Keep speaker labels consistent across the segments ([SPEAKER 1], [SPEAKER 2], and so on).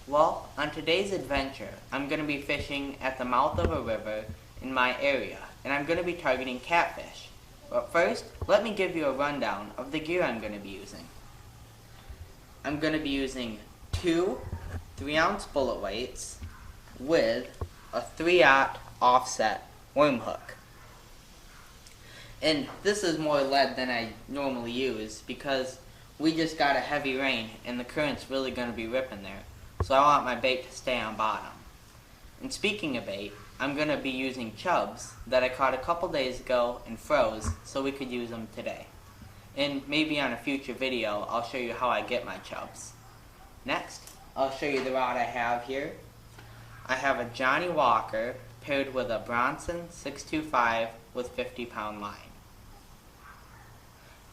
[SPEAKER 1] Well, on today's adventure, I'm going to be fishing at the mouth of a river in my area, and I'm going to be targeting catfish. But first, let me give you a rundown of the gear I'm going to be using. I'm going to be using two 3-ounce bullet weights with a 3/0 offset worm hook. And this is more lead than I normally use because we just got a heavy rain and the current's really going to be ripping there. So I want my bait to stay on bottom. And speaking of bait, I'm going to be using chubs that I caught a couple days ago and froze so we could use them today. And maybe on a future video I'll show you how I get my chubs. Next, I'll show you the rod I have here. I have a Johnny Walker paired with a Bronson 625 with 50-pound line.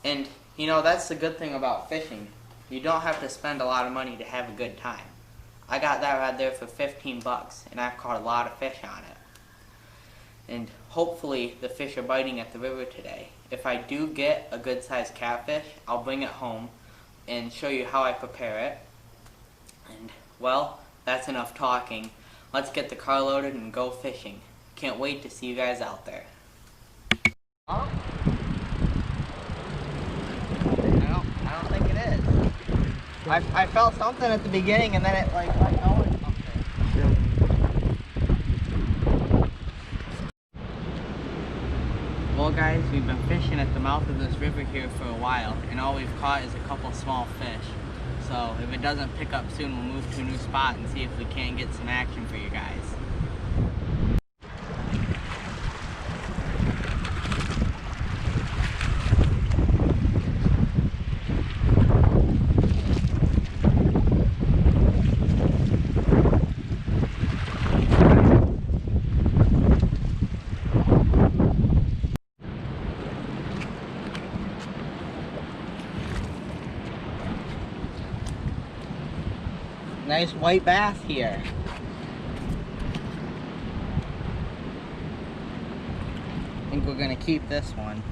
[SPEAKER 1] And you know, that's the good thing about fishing. You don't have to spend a lot of money to have a good time. I got that rod there for 15 bucks and I've caught a lot of fish on it. And hopefully the fish are biting at the river today. If I do get a good sized catfish, I'll bring it home and show you how I prepare it. And well, that's enough talking. Let's get the car loaded and go fishing. Can't wait to see you guys out there. Oh. I don't think it is. I felt something at the beginning and then it like let go or something. Well guys, we've been fishing at the mouth of this river here for a while and all we've caught is a couple small fish. So if it doesn't pick up soon, we'll move to a new spot and see if we can't get some action for you guys. Nice white bass here. I think we're gonna keep this one.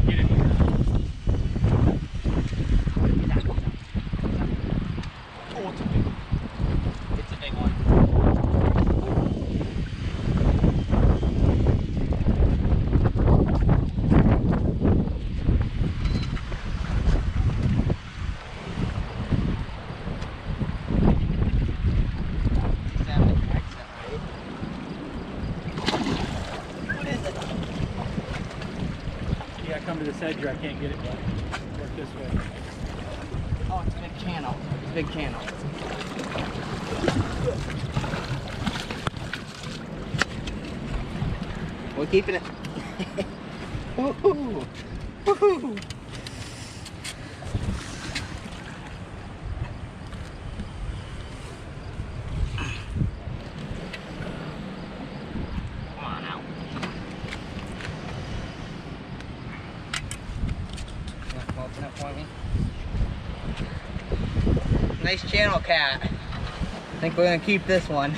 [SPEAKER 2] Get it. Oh, it's a big one.
[SPEAKER 1] It's a big one.
[SPEAKER 2] Yeah, come to this edge or I can't get it, but work this way.
[SPEAKER 1] Oh, it's a big channel. It's a big channel. We're keeping it. Woohoo! Woohoo! Come on out. Open it for me. Nice channel cat. I think we're gonna keep this one.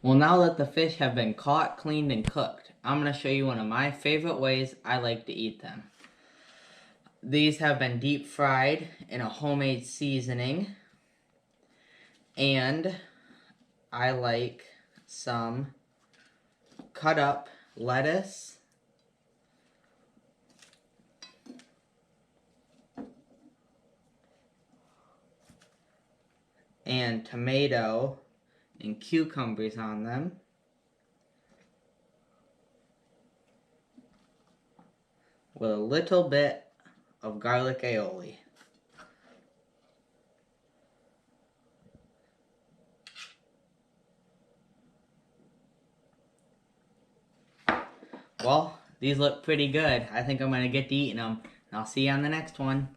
[SPEAKER 1] Well, now that the fish have been caught, cleaned, and cooked, I'm going to show you one of my favorite ways I like to eat them. These have been deep fried in a homemade seasoning, and I like some cut up lettuce, and tomato and cucumbers on them. With a little bit of garlic aioli. Well, these look pretty good. I think I'm going to get to eating them. And I'll see you on the next one.